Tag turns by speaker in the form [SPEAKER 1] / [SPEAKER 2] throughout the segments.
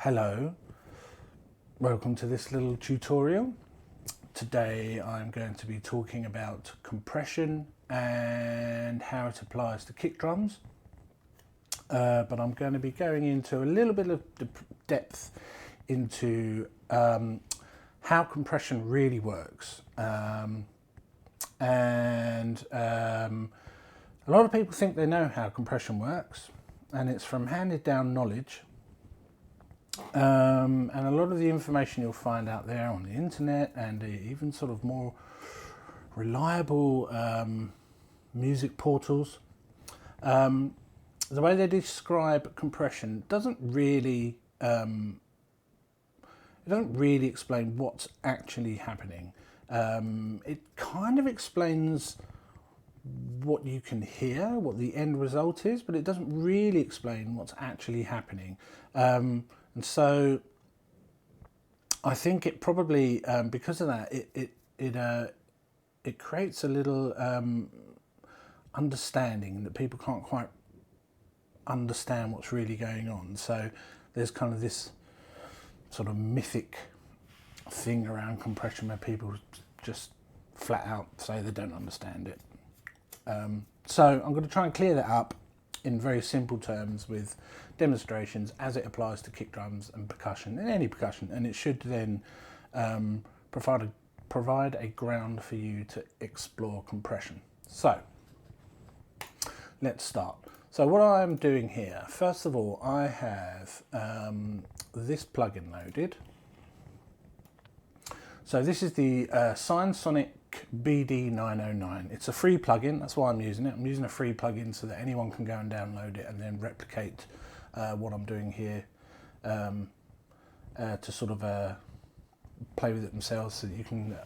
[SPEAKER 1] Hello, welcome to this little tutorial. Today I'm going to be talking about compression and how it applies to kick drums. But I'm going to be going into a little bit of depth into how compression really works. A lot of people think they know how compression works, and it's from handed down knowledge. And a lot of the information you'll find out there on the internet and even sort of more reliable music portals, the way they describe compression doesn't really explain what's actually happening. It kind of explains what you can hear, what the end result is, but it doesn't really explain what's actually happening. And so I think it probably, because of that, it creates a little understanding that people can't quite understand what's really going on. So there's kind of this sort of mythic thing around compression where people just flat out say they don't understand it. So I'm going to try and clear that up in very simple terms with demonstrations as it applies to kick drums and percussion, and any percussion, and it should then provide a ground for you to explore compression. So let's start. So what I'm doing here, first of all, I have this plugin loaded. So this is the Sidechain BD909. It's a free plugin, that's why I'm using it. I'm using a free plugin so that anyone can go and download it and then replicate what I'm doing here to sort of play with it themselves, so that you can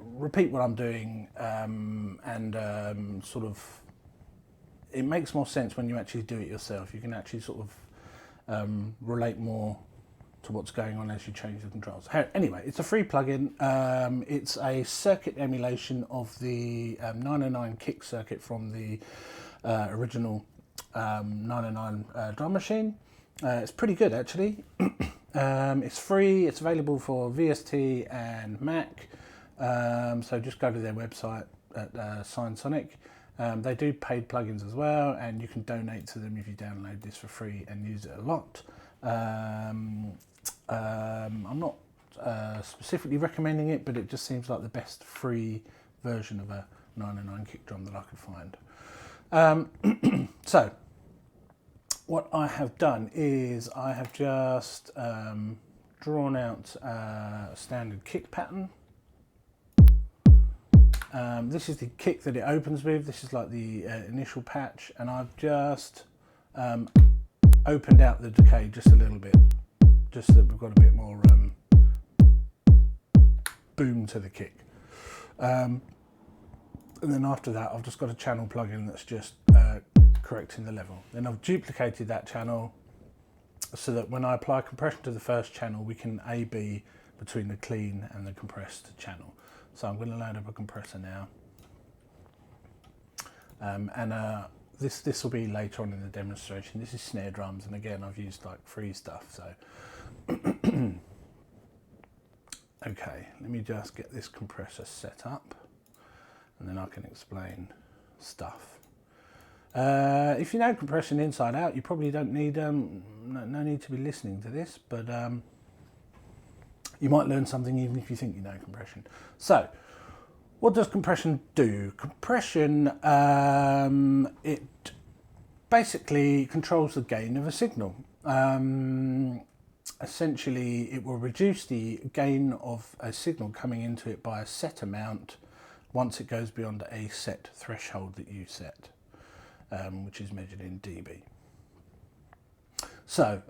[SPEAKER 1] repeat what I'm doing and sort of, it makes more sense when you actually do it yourself. You can actually sort of relate more to what's going on as you change the controls. Anyway, it's a free plugin. It's a circuit emulation of the 909 kick circuit from the original 909 drum machine. It's pretty good, actually. It's free. It's available for VST and Mac. So just go to their website at Sidechain. They do paid plugins as well, and you can donate to them if you download this for free and use it a lot. I'm not specifically recommending it, but it just seems like the best free version of a 909 kick drum that I could find. So what I have done is I have just drawn out a standard kick pattern. This is the kick that it opens with. This is like the initial patch, and I've just opened out the decay just a little bit, just so that we've got a bit more boom to the kick. And then after that, I've just got a channel plugin that's just correcting the level. Then I've duplicated that channel so that when I apply compression to the first channel, we can A/B between the clean and the compressed channel. So I'm going to load up a compressor now. This will be later on in the demonstration. This is snare drums, and again, I've used like free stuff. So, okay, let me just get this compressor set up, and then I can explain stuff. If you know compression inside out, you probably don't need no need to be listening to this, but you might learn something even if you think you know compression. So, what does compression do? Compression, it basically controls the gain of a signal. Essentially, it will reduce the gain of a signal coming into it by a set amount once it goes beyond a set threshold that you set, which is measured in dB. So,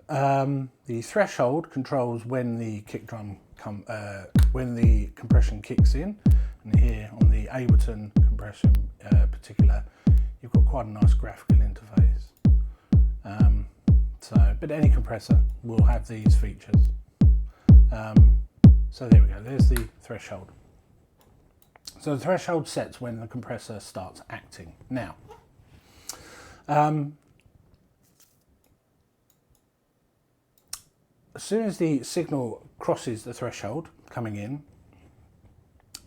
[SPEAKER 1] the threshold controls when the kick drum when the compression kicks in, and here on the Ableton compression particular, you've got quite a nice graphical interface. But any compressor will have these features. So there we go. There's the threshold. So the threshold sets when the compressor starts acting. Now, as soon as the signal crosses the threshold coming in,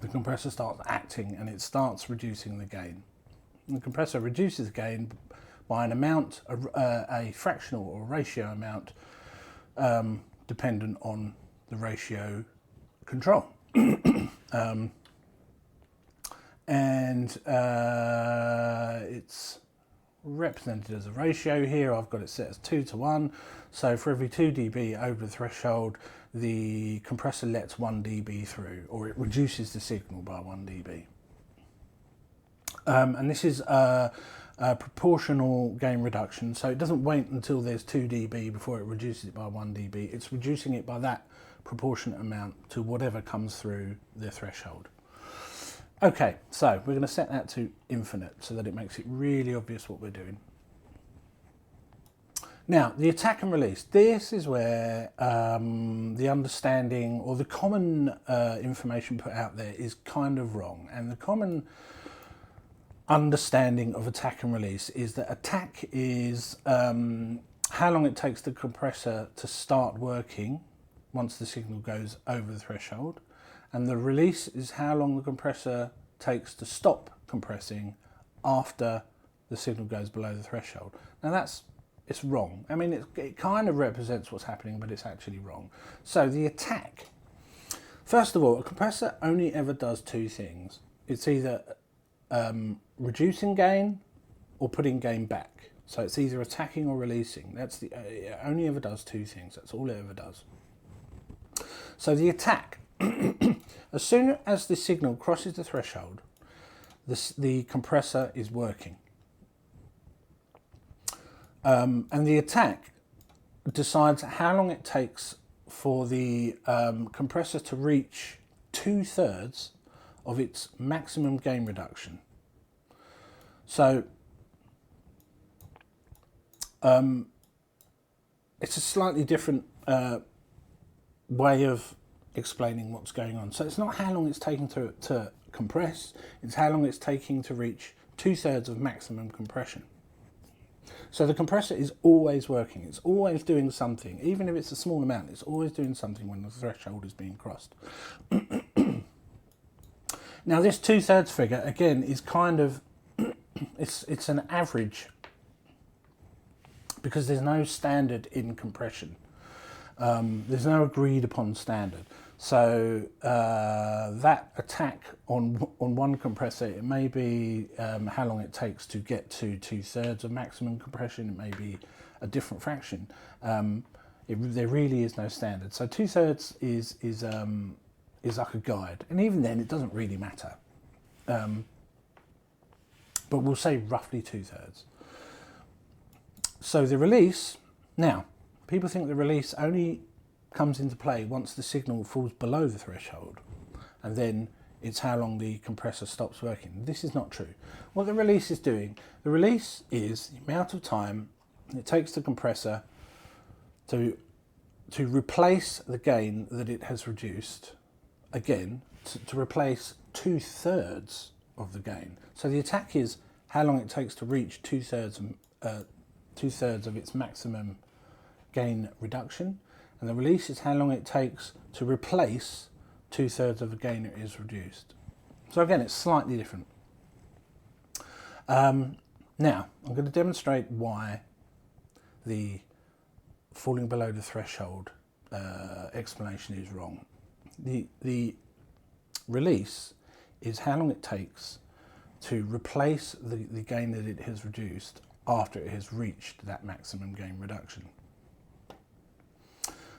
[SPEAKER 1] the compressor starts acting and it starts reducing the gain. And the compressor reduces the gain by an amount, a fractional or ratio amount, dependent on the ratio control. It's represented as a ratio here. I've got it set as 2 to 1. So for every 2 dB over the threshold, the compressor lets 1 dB through, or it reduces the signal by 1 dB. And this is a proportional gain reduction, so it doesn't wait until there's 2 dB before it reduces it by 1 dB. It's reducing it by that proportionate amount to whatever comes through the threshold. Okay, so we're going to set that to infinite so that it makes it really obvious what we're doing. Now, the attack and release. This is where the understanding or the common information put out there is kind of wrong. And the common understanding of attack and release is that attack is how long it takes the compressor to start working once the signal goes over the threshold. And the release is how long the compressor takes to stop compressing after the signal goes below the threshold. Now it's wrong. I mean, it kind of represents what's happening, but it's actually wrong. So the attack, first of all, a compressor only ever does two things. It's either reducing gain or putting gain back. So it's either attacking or releasing. It only ever does two things. That's all it ever does. So the attack, as soon as the signal crosses the threshold, the compressor is working. And the attack decides how long it takes for the compressor to reach 2/3 of its maximum gain reduction. So it's a slightly different way of explaining what's going on. So it's not how long it's taking to compress, it's how long it's taking to reach 2/3 of maximum compression. So the compressor is always working, it's always doing something, even if it's a small amount, it's always doing something when the threshold is being crossed. Now this 2/3 figure, again, is kind of, it's an average, because there's no standard in compression. There's no agreed upon standard. So that attack on one compressor, it may be how long it takes to get to 2/3 of maximum compression. It may be a different fraction. There really is no standard. So 2/3 is like a guide, and even then, it doesn't really matter. But we'll say roughly 2/3. So the release, now, people think the release only comes into play once the signal falls below the threshold, and then it's how long the compressor stops working. This is not true. What the release is doing, the release is the amount of time it takes the compressor to replace the gain that it has reduced, again, to replace 2/3 of the gain. So the attack is how long it takes to reach 2/3 of its maximum gain reduction, and the release is how long it takes to replace 2/3 of the gain it is reduced. So again, it's slightly different. Now, I'm going to demonstrate why the falling below the threshold explanation is wrong. The release is how long it takes to replace the gain that it has reduced after it has reached that maximum gain reduction.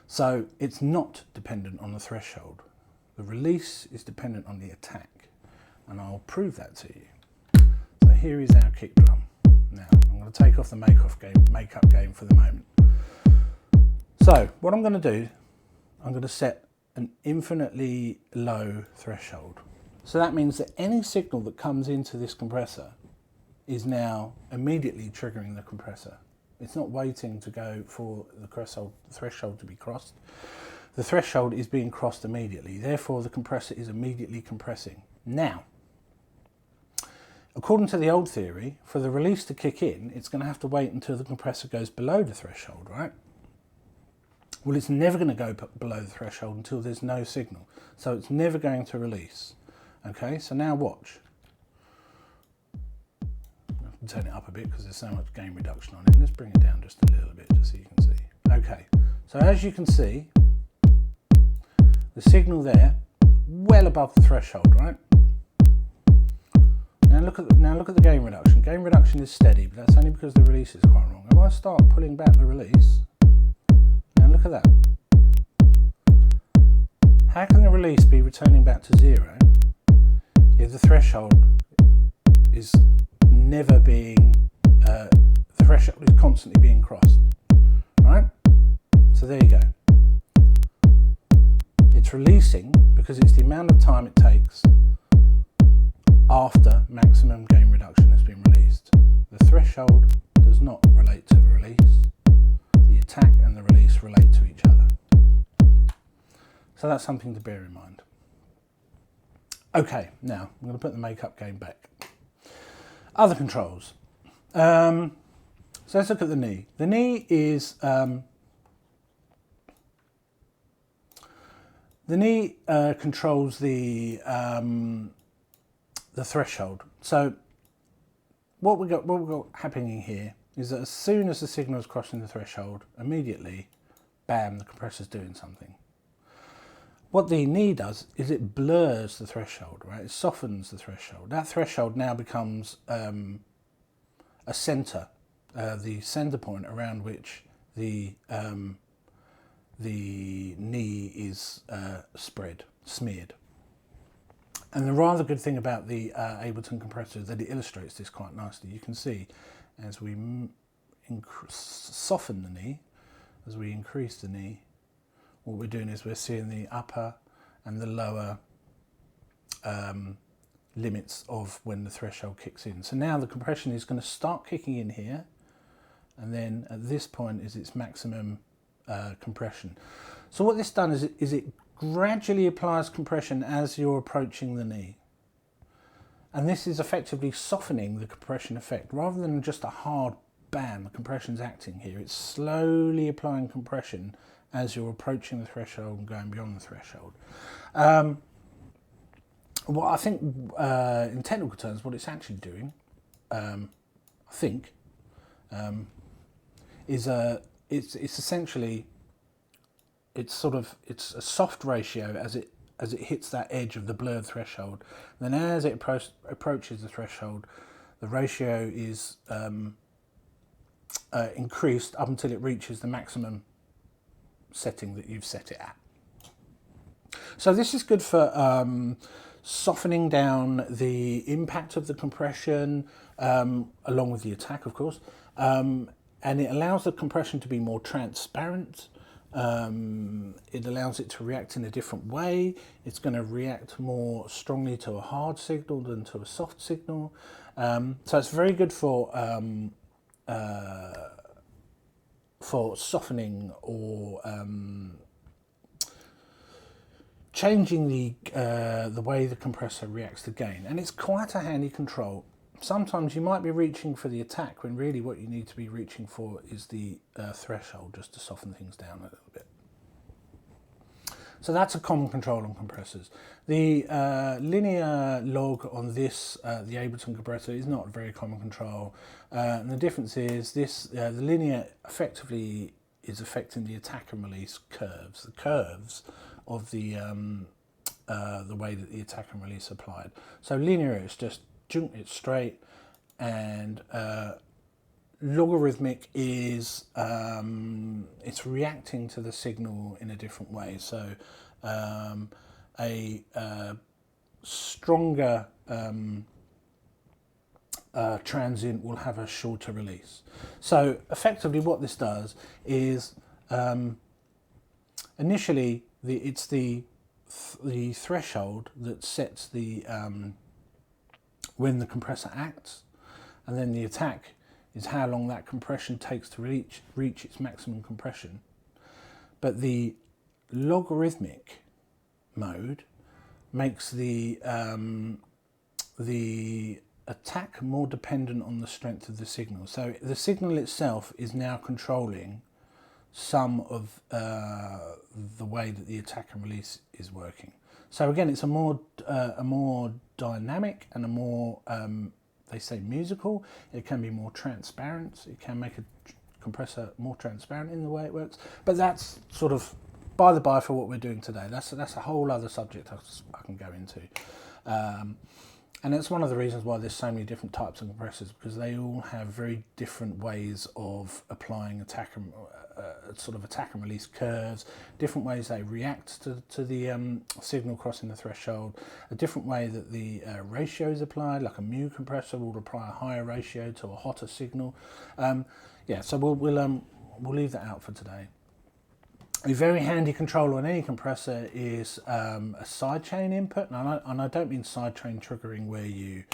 [SPEAKER 1] So it's not dependent on the threshold. The release is dependent on the attack, and I'll prove that to you. So here is our kick drum. Now I'm going to take off the makeup game for the moment. So what I'm going to do, I'm going to set an infinitely low threshold. So that means that any signal that comes into this compressor is now immediately triggering the compressor. It's not waiting to go for the threshold to be crossed. The threshold is being crossed immediately. Therefore, the compressor is immediately compressing. Now, according to the old theory, for the release to kick in, it's going to have to wait until the compressor goes below the threshold, right? Well, it's never going to go below the threshold until there's no signal. So it's never going to release. Okay, so now watch. I can turn it up a bit because there's so much gain reduction on it. Let's bring it down just a little bit just so you can see. Okay, so as you can see, the signal there, well above the threshold, right? Now look at the gain reduction. Gain reduction is steady, but that's only because the release is quite wrong. If I start pulling back the release, now look at that. How can the release be returning back to 0 if the threshold is never being, the threshold is constantly being crossed, right? So there you go. It's releasing because it's the amount of time it takes after maximum gain reduction has been released. The threshold does not relate to the release. The attack and the release relate to each other. So that's something to bear in mind. Okay, now I'm going to put the makeup gain back. Other controls. So let's look at the knee. The knee is controls the threshold. So what we got happening here is that as soon as the signal is crossing the threshold, immediately, bam, the compressor's doing something. What the knee does is it blurs the threshold, right? It softens the threshold. That threshold now becomes a center, the center point around which the knee is smeared. And the rather good thing about the Ableton compressor is that it illustrates this quite nicely. You can see as we soften the knee, as we increase the knee, what we're doing is we're seeing the upper and the lower limits of when the threshold kicks in. So now the compression is going to start kicking in here, and then at this point is its maximum compression. So what this done is it gradually applies compression as you're approaching the knee. And this is effectively softening the compression effect. Rather than just a hard bam, the compression's acting here. It's slowly applying compression as you're approaching the threshold and going beyond the threshold. What I think, in technical terms, what it's actually doing, I think, is it's essentially, it's a soft ratio as it hits that edge of the blurred threshold. Then as it approaches the threshold, the ratio is increased up until it reaches the maximum setting that you've set it at. So this is good for softening down the impact of the compression, along with the attack, of course, and it allows the compression to be more transparent. It allows it to react in a different way. It's going to react more strongly to a hard signal than to a soft signal. So it's very good for softening or changing the way the compressor reacts to gain. And it's quite a handy control. Sometimes you might be reaching for the attack when really what you need to be reaching for is the threshold, just to soften things down a little bit. So that's a common control on compressors. The linear log on this, the Ableton compressor, is not a very common control. And the difference is this, the linear effectively is affecting the attack and release curves. The curves of the way that the attack and release are applied. So linear is just it's straight, and logarithmic is it's reacting to the signal in a different way. So a stronger transient will have a shorter release. So effectively what this does is initially it's the threshold that sets the when the compressor acts, and then the attack is how long that compression takes to reach its maximum compression. But the logarithmic mode makes the attack more dependent on the strength of the signal. So the signal itself is now controlling some of the way that the attack and release is working. So again, it's a more dynamic and a more, they say musical. It can be more transparent. It can make a compressor more transparent in the way it works. But that's sort of by the by for what we're doing today. That's a whole other subject I can go into. And that's one of the reasons why there's so many different types of compressors, because they all have very different ways of applying attack and release curves, different ways they react to the signal crossing the threshold, a different way that the ratio is applied. Like a mu compressor will apply a higher ratio to a hotter signal. Yeah, so we'll leave that out for today. A very handy control on any compressor is a sidechain input, and I don't mean sidechain triggering where you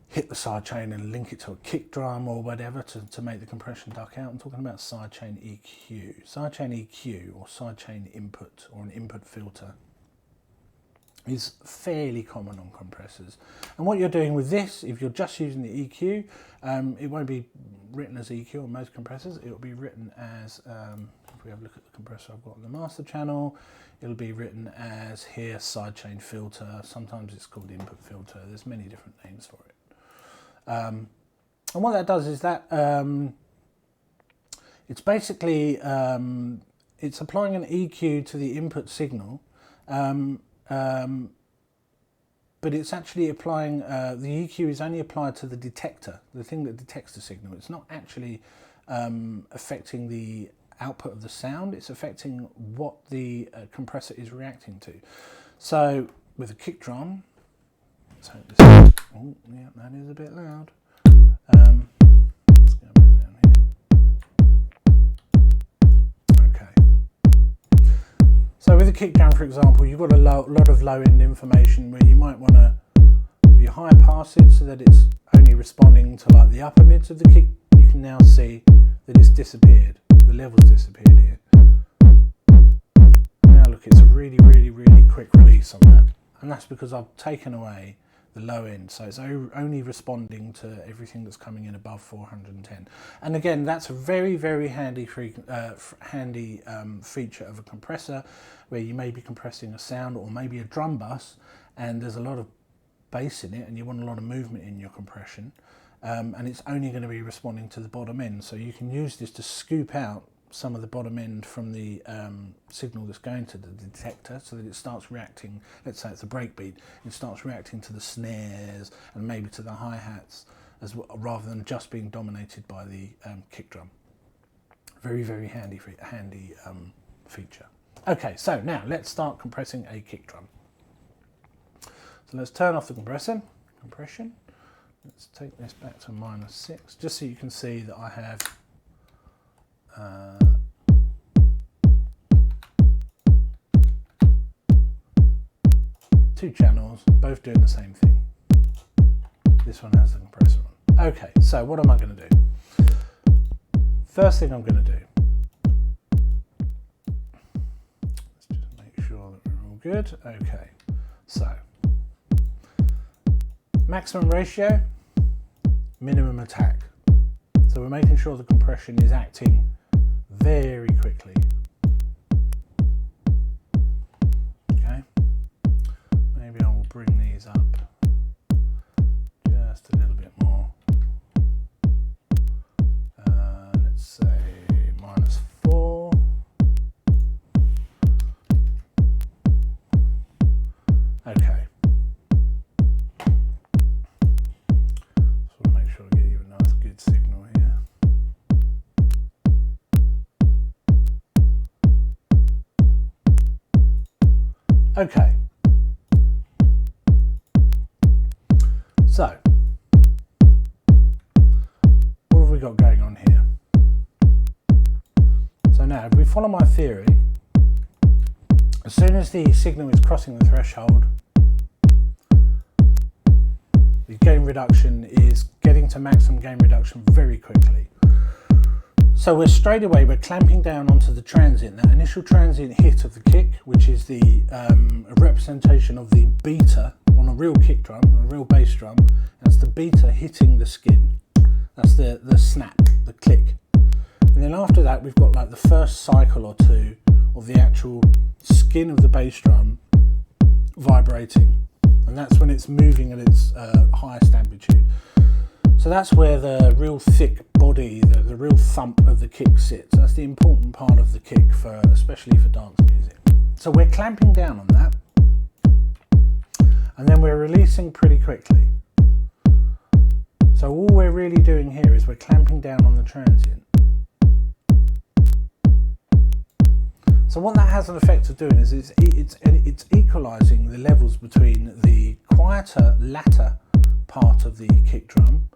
[SPEAKER 1] hit the sidechain and link it to a kick drum or whatever to make the compression duck out. I'm talking about sidechain EQ. Sidechain EQ, or sidechain input, or an input filter, is fairly common on compressors. And what you're doing with this, if you're just using the EQ, it won't be written as EQ on most compressors. It will be written as, if we have a look at the compressor I've got on the master channel, it'll be written as here sidechain filter. Sometimes it's called input filter. There's many different names for it. And what that does is that it's basically it's applying an EQ to the input signal. But it's actually applying, the EQ is only applied to the detector, the thing that detects the signal. It's not actually affecting the output of the sound, it's affecting what the compressor is reacting to. So with a kick drum, let's hope this is, oh yeah, that is a bit loud. Let's go back down here. Okay. So with a kick drum, for example, you've got a lot of low end information where you might want to, if you high pass it so that it's only responding to like the upper mids of the kick, you can now see that it's disappeared. The level's disappeared here. Now look, it's a really quick release on that. And that's because I've taken away the low end, so it's only responding to everything that's coming in above 410. And again, that's a very handy feature of a compressor, where you may be compressing a sound or maybe a drum bus, and there's a lot of bass in it and you want a lot of movement in your compression, and it's only going to be responding to the bottom end. So you can use this to scoop out some of the bottom end from the signal that's going to the detector, so that it starts reacting. Let's say it's a breakbeat, it starts reacting to the snares and maybe to the hi-hats, rather than just being dominated by the kick drum. Very handy feature. Okay, so now let's start compressing a kick drum. So let's turn off the compression. Let's take this back to -6, just so you can see that I have two channels, both doing the same thing. This one has the compressor on. Okay, so what am I going to do? First thing I'm going to do, let's just make sure that we're all good. Okay, so maximum ratio, minimum attack. So we're making sure the compression is acting very quickly. Okay, maybe I will bring these up just a little bit more. Let's say -4. Okay. So make sure I get you a nice good signal here. Okay, so what have we got going on here? So now, if we follow my theory, as soon as the signal is crossing the threshold, the gain reduction is getting to maximum gain reduction very quickly. So we're clamping down onto the transient, that initial transient hit of the kick, which is the representation of the beta on a real kick drum, a real bass drum. That's the beta hitting the skin. That's the snap, the click. And then after that we've got like the first cycle or two of the actual skin of the bass drum vibrating, and that's when it's moving at its highest amplitude. So that's where the real thick body, the real thump of the kick sits. That's the important part of the kick, especially for dance music. So we're clamping down on that, and then we're releasing pretty quickly. So all we're really doing here is we're clamping down on the transient. So what that has an effect of doing is it's equalising the levels between the quieter, latter part of the kick drum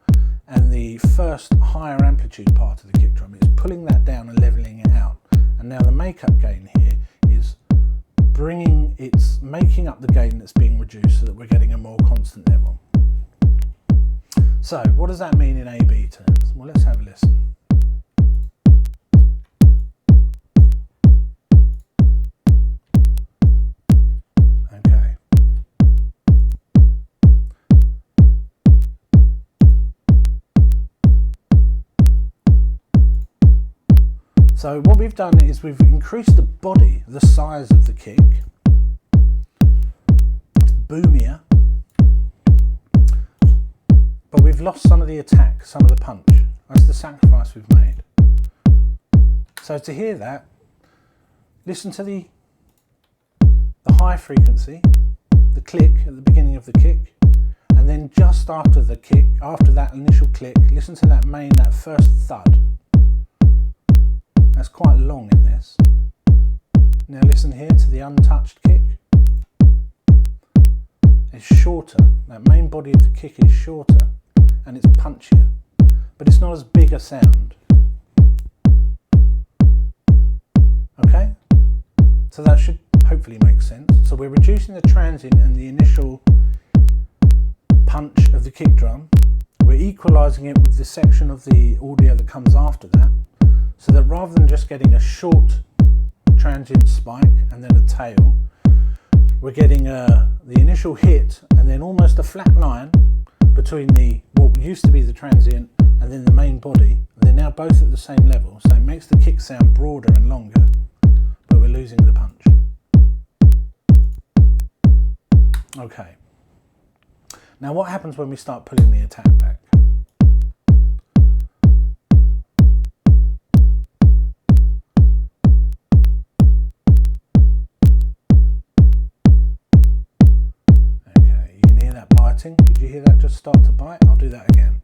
[SPEAKER 1] and the first higher amplitude part of the kick drum. It's pulling that down and levelling it out. And now the makeup gain here is making up the gain that's being reduced so that we're getting a more constant level. So what does that mean in A/B terms? Well, let's have a listen. Okay. So what we've done is we've increased the body, the size of the kick. It's boomier. But we've lost some of the attack, some of the punch. That's the sacrifice we've made. So to hear that, listen to the high frequency, the click at the beginning of the kick, and then just after the kick, after that initial click, listen to that first thud. That's quite long in this. Now listen here to the untouched kick. It's shorter. That main body of the kick is shorter and it's punchier, but it's not as big a sound. Okay? So that should hopefully make sense. So we're reducing the transient and the initial punch of the kick drum. We're equalising it with the section of the audio that comes after that, so that rather than just getting a short transient spike and then a tail, we're getting the initial hit and then almost a flat line between what used to be the transient and then the main body. They're now both at the same level, so it makes the kick sound broader and longer, but we're losing the punch. Okay. Now what happens when we start pulling the attack back? Did you hear that just start to bite? I'll do that again.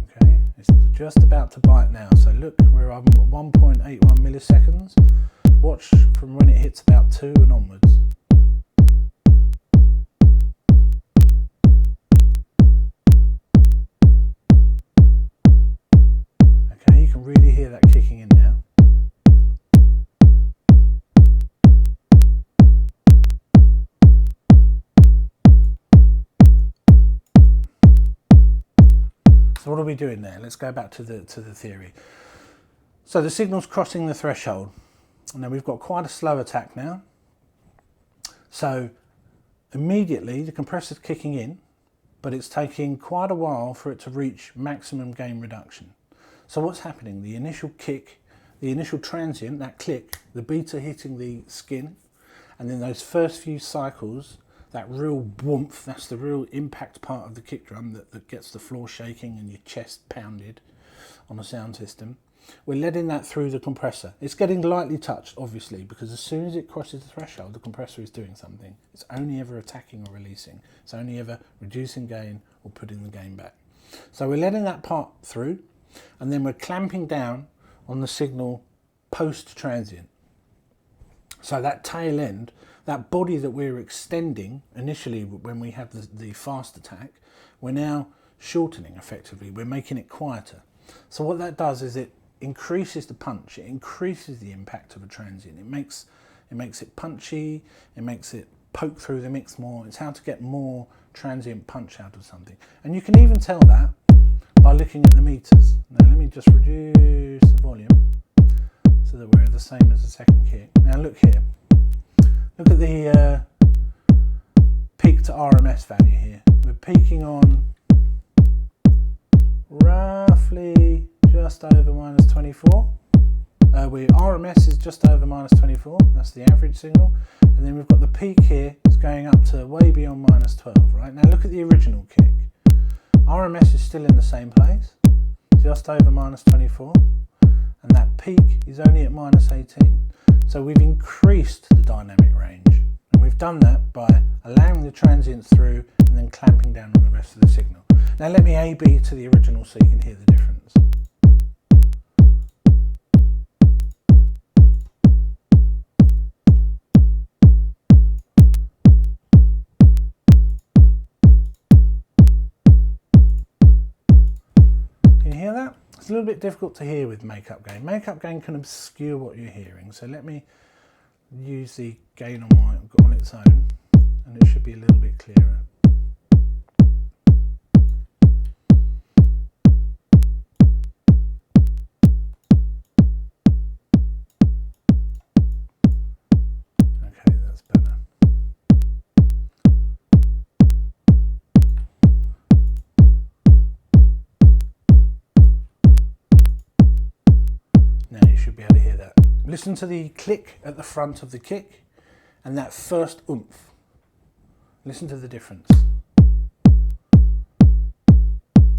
[SPEAKER 1] Okay, it's just about to bite now. So look, we're on 1.81 milliseconds. Watch from when it hits about 2 and onwards. Okay, you can really hear that kicking in now. So what are we doing there? Let's go back to the theory. So the signal's crossing the threshold, and then we've got quite a slow attack now. So immediately the compressor's kicking in, but it's taking quite a while for it to reach maximum gain reduction. So what's happening? The initial kick, the initial transient, that click, the beta hitting the skin, and then those first few cycles, that real woomph, that's the real impact part of the kick drum that gets the floor shaking and your chest pounded on a sound system. We're letting that through the compressor. It's getting lightly touched, obviously, because as soon as it crosses the threshold, the compressor is doing something. It's only ever attacking or releasing. It's only ever reducing gain or putting the gain back. So we're letting that part through, and then we're clamping down on the signal post-transient. So that tail end, that body that we're extending initially when we have the fast attack, we're now shortening effectively. We're making it quieter. So what that does is it increases the punch. It increases the impact of a transient. It makes it punchy. It makes it poke through the mix more. It's how to get more transient punch out of something. And you can even tell that by looking at the meters. Now let me just reduce the volume so that we're the same as the second kick. Now look here. Look at the peak to RMS value here. We're peaking on 24. RMS is just over minus 24, that's the average signal. And then we've got the peak here, it's going up to way beyond minus 12, right? Now look at the original kick. RMS is still in the same place, just over minus 24. And that peak is only at minus 18. So we've increased the dynamic range. And we've done that by allowing the transients through and then clamping down on the rest of the signal. Now let me A-B to the original so you can hear the difference. Can you hear that? It's a little bit difficult to hear with makeup gain. Makeup gain can obscure what you're hearing. So let me use the gain on its own and it should be a little bit clearer. Okay, that's better. Now you should be able to hear that. Listen to the click at the front of the kick and that first oomph. Listen to the difference.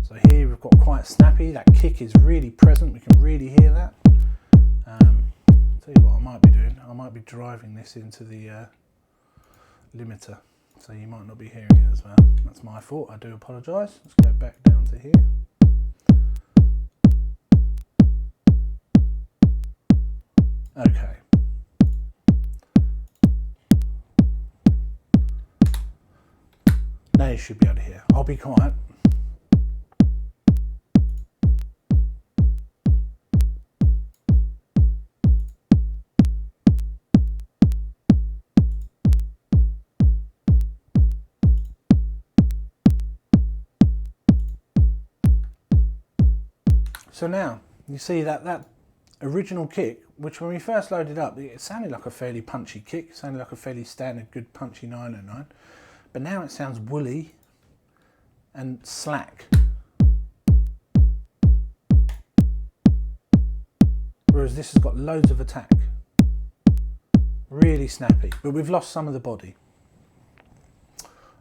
[SPEAKER 1] So here we've got quite snappy, that kick is really present, we can really hear that. Tell you what I might be doing, I might be driving this into the limiter, so you might not be hearing it as well. That's my fault, I do apologise. Let's go back down to here. Okay. Now you should be able to hear. I'll be quiet. So now you see that original kick, which when we first loaded up, it sounded like a fairly punchy kick, it sounded like a fairly standard good punchy 909, but now it sounds woolly and slack. Whereas this has got loads of attack. Really snappy, but we've lost some of the body.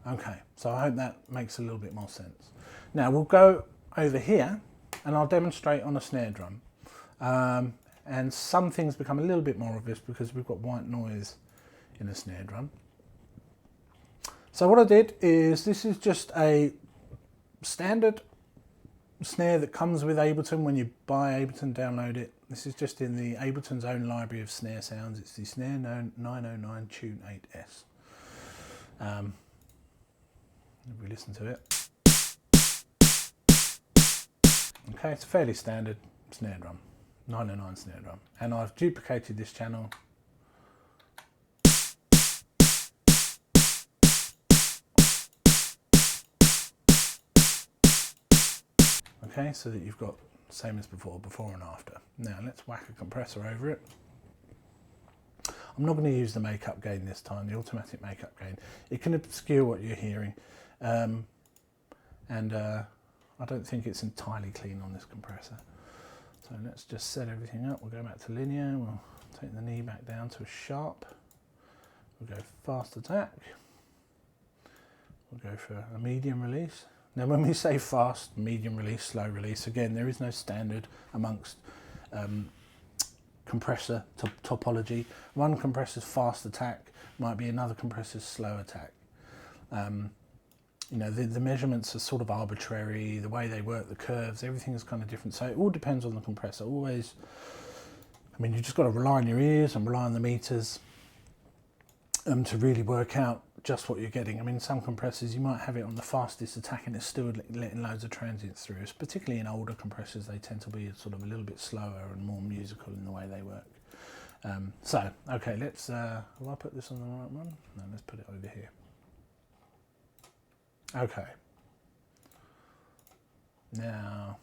[SPEAKER 1] Okay, so I hope that makes a little bit more sense. Now we'll go over here and I'll demonstrate on a snare drum. And some things become a little bit more obvious because we've got white noise in a snare drum. So what I did is, this is just a standard snare that comes with Ableton when you buy Ableton, download it. This is just in the Ableton's own library of snare sounds. It's the Snare 909 Tune 8S. If we listen to it. Okay, it's a fairly standard snare drum. 909 snare drum, and I've duplicated this channel. Okay, so that you've got the same as before and after. Now let's whack a compressor over it. I'm not going to use the makeup gain this time, the automatic makeup gain. It can obscure what you're hearing, and I don't think it's entirely clean on this compressor. So let's just set everything up. We'll go back to linear, we'll take the knee back down to a sharp. We'll go fast attack. We'll go for a medium release. Now when we say fast, medium release, slow release, again there is no standard amongst compressor topology. One compressor's fast attack might be another compressor's slow attack. You know, the measurements are sort of arbitrary, the way they work, the curves, everything is kind of different. So it all depends on the compressor. Always, I mean, you just got to rely on your ears and rely on the meters to really work out just what you're getting. I mean, some compressors, you might have it on the fastest attack and it's still letting loads of transients through. Particularly in older compressors, they tend to be sort of a little bit slower and more musical in the way they work. So, okay, let's, will I put this on the right one? No, let's put it over here. Okay. Now,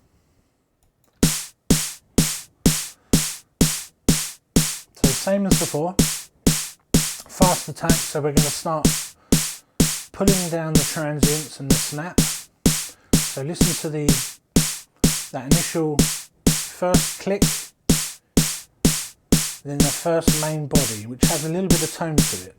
[SPEAKER 1] so same as before, fast attack, so we're going to start pulling down the transients and the snap. So listen to that initial first click then the first main body, which has a little bit of tone to it.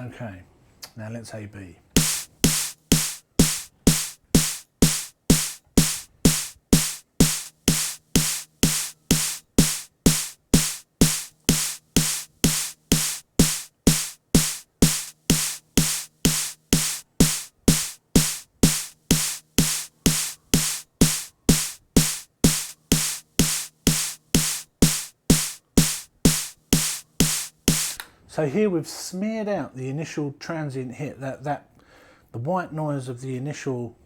[SPEAKER 1] Okay, now let's A-B. So here we've smeared out the initial transient hit, the white noise of the initial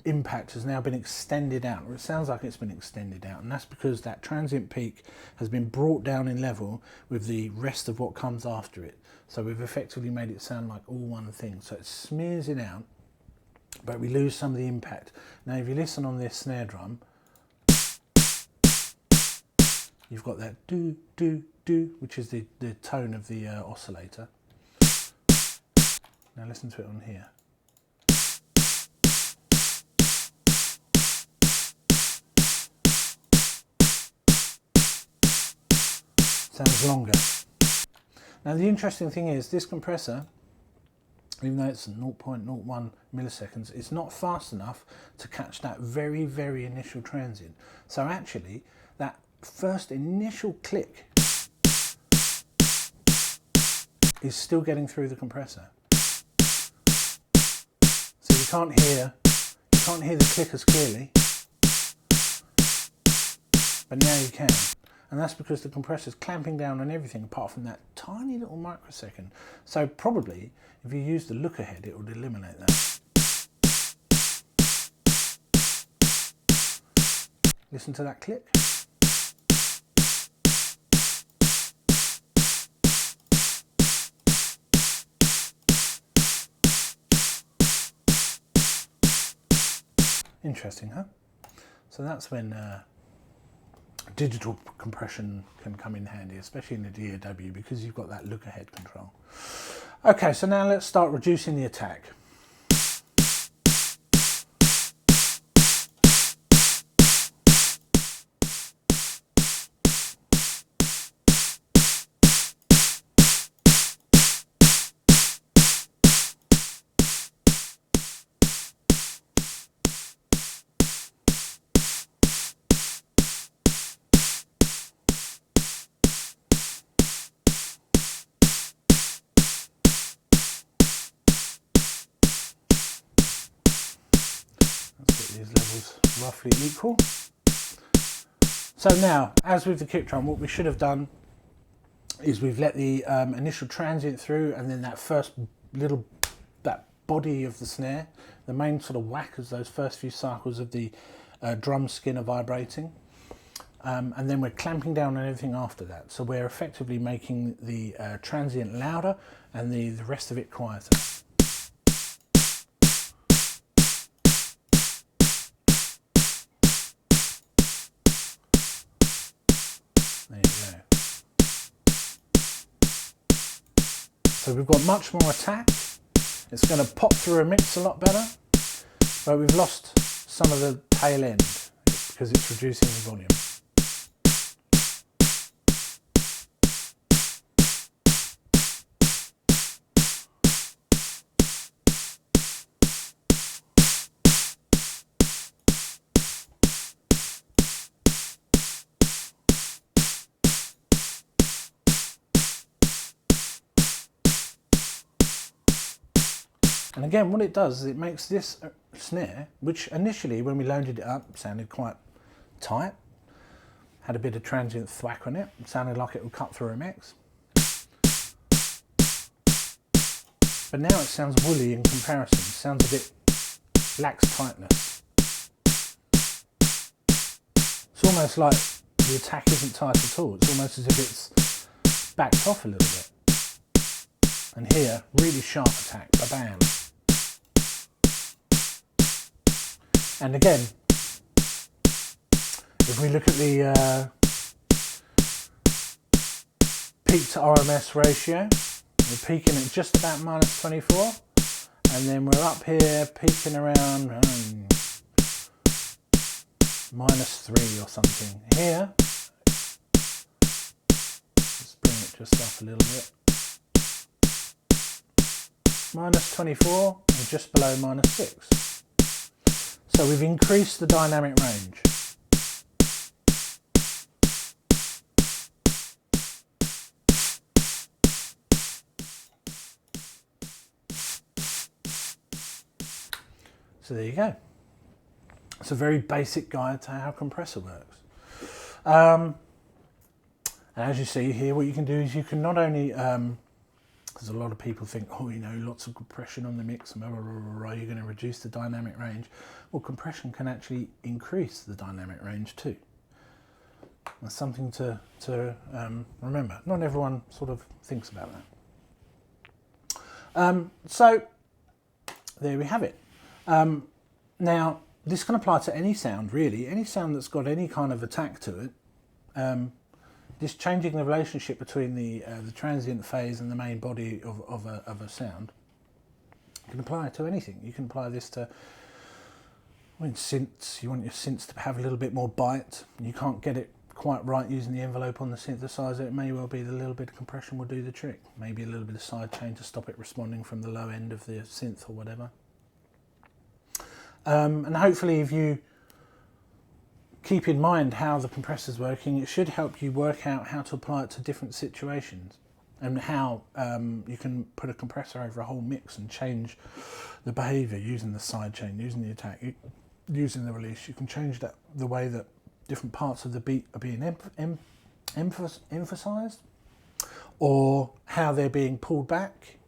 [SPEAKER 1] impact has now been extended out, or it sounds like it's been extended out, and that's because that transient peak has been brought down in level with the rest of what comes after it. So we've effectively made it sound like all one thing. So it smears it out, but we lose some of the impact. Now if you listen on this snare drum, you've got that do, do, do, which is the tone of the oscillator. Now listen to it on here. Sounds longer. Now the interesting thing is this compressor, even though it's 0.01 milliseconds, it's not fast enough to catch that very, very initial transient. So actually, that first initial click is still getting through the compressor. So you can't hear the click as clearly, but now you can. And that's because the compressor's clamping down on everything apart from that tiny little microsecond. So probably, if you use the look ahead, it would eliminate that. Listen to that click. Interesting, huh? So that's when digital compression can come in handy, especially in the DAW, because you've got that look ahead control. Okay, so now let's start reducing the attack. These levels roughly equal. So now, as with the kick drum, what we should have done is we've let the initial transient through, and then that first little, that body of the snare, the main sort of whack as those first few cycles of the drum skin are vibrating. And then we're clamping down on everything after that. So we're effectively making the transient louder and the rest of it quieter. There you go. So we've got much more attack. It's going to pop through a mix a lot better, but we've lost some of the tail end because it's reducing the volume. And again, what it does is it makes this snare, which initially when we loaded it up sounded quite tight, had a bit of transient thwack on it, sounded like it would cut through a mix. But now it sounds woolly in comparison, it sounds a bit lacks tightness. almost like the attack isn't tight at all. It's almost as if it's backed off a little bit. And here, really sharp attack, ba-bam. And again, if we look at the peak to RMS ratio, we're peaking at just about -24, and then we're up here peaking around -3 or something. Here, let's bring it just up a little bit. -24 and just below -6. So we've increased the dynamic range. So there you go. It's a very basic guide to how a compressor works. And as you see here, what you can do is you can not only, because a lot of people think, oh, you know, lots of compression on the mix, and you're going to reduce the dynamic range. Well, compression can actually increase the dynamic range too. That's something to remember. Not everyone sort of thinks about that. So there we have it. Now, this can apply to any sound, really. Any sound that's got any kind of attack to it. Just changing the relationship between the transient phase and the main body of a sound. You can apply it to anything. You can apply this to synths. You want your synths to have a little bit more bite. You can't get it quite right using the envelope on the synthesizer. It may well be that a little bit of compression will do the trick. Maybe a little bit of sidechain to stop it responding from the low end of the synth or whatever. And hopefully, if you keep in mind how the compressor's working, it should help you work out how to apply it to different situations, and how you can put a compressor over a whole mix and change the behaviour using the sidechain, using the attack, using the release. You can change the way that different parts of the beat are being emphasised, or how they're being pulled back.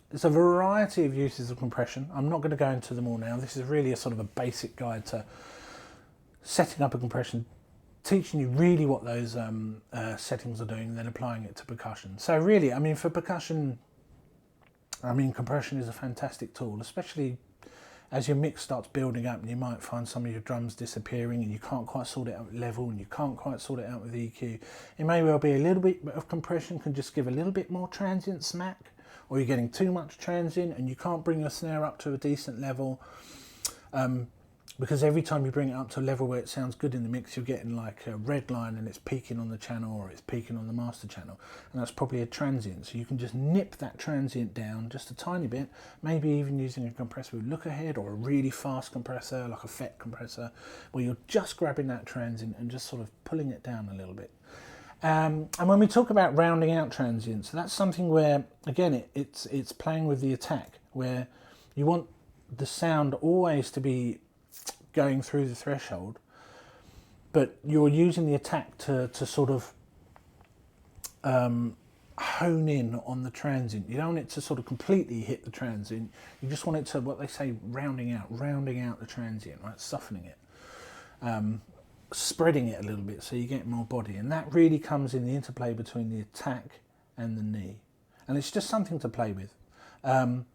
[SPEAKER 1] There's a variety of uses of compression. I'm not going to go into them all now. This is really a sort of a basic guide to setting up a compression, teaching you really what those settings are doing, and then applying it to percussion. So really, I mean, for percussion, I mean, compression is a fantastic tool, especially as your mix starts building up and you might find some of your drums disappearing and you can't quite sort it out with level and you can't quite sort it out with EQ. It may well be a little bit of compression can just give a little bit more transient smack, or you're getting too much transient and you can't bring your snare up to a decent level, because every time you bring it up to a level where it sounds good in the mix, you're getting like a red line and it's peaking on the channel, or it's peaking on the master channel, and that's probably a transient. So you can just nip that transient down just a tiny bit, maybe even using a compressor with look ahead, or a really fast compressor like a FET compressor, where you're just grabbing that transient and just sort of pulling it down a little bit. And when we talk about rounding out transients, that's something where, again, it's playing with the attack, where you want the sound always to be going through the threshold, but you're using the attack to sort of hone in on the transient. You don't want it to sort of completely hit the transient. You just want it to, what they say, rounding out the transient, right? Softening it. Spreading it a little bit so you get more body, and that really comes in the interplay between the attack and the knee, and it's just something to play with. And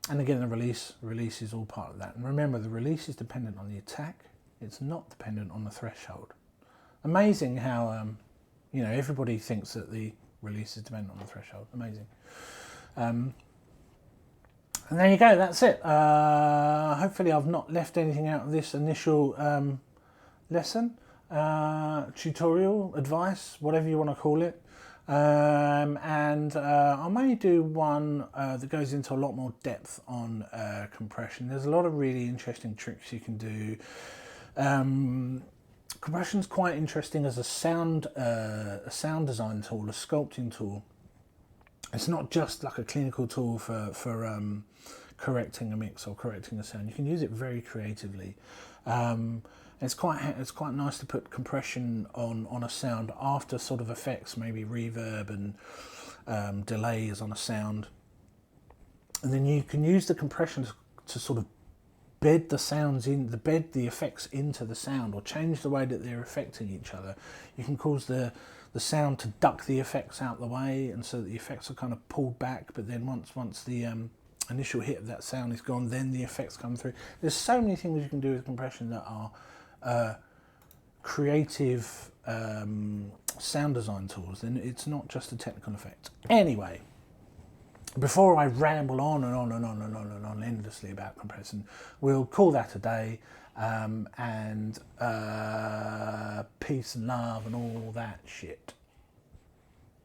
[SPEAKER 1] again, the release is all part of that. And remember, the release is dependent on the attack. It's not dependent on the threshold. Amazing how you know, everybody thinks that the release is dependent on the threshold. Amazing. And there you go. That's it. Hopefully, I've not left anything out of this initial lesson, tutorial, advice, whatever you want to call it. And I may do one that goes into a lot more depth on compression. There's a lot of really interesting tricks you can do. Compression's quite interesting as a sound design tool, a sculpting tool. It's not just like a clinical tool for correcting a mix or correcting a sound. You can use it very creatively. It's quite nice to put compression on a sound after sort of effects, maybe reverb and delays on a sound, and then you can use the compression to sort of bed the sounds in, bed the effects into the sound, or change the way that they're affecting each other. You can cause the sound to duck the effects out the way, and so that the effects are kind of pulled back. But then once the initial hit of that sound is gone, then the effects come through. There's so many things you can do with compression that are creative sound design tools. And it's not just a technical effect. Anyway, before I ramble on and on and on and on and on endlessly about compression, we'll call that a day, and peace and love and all that shit.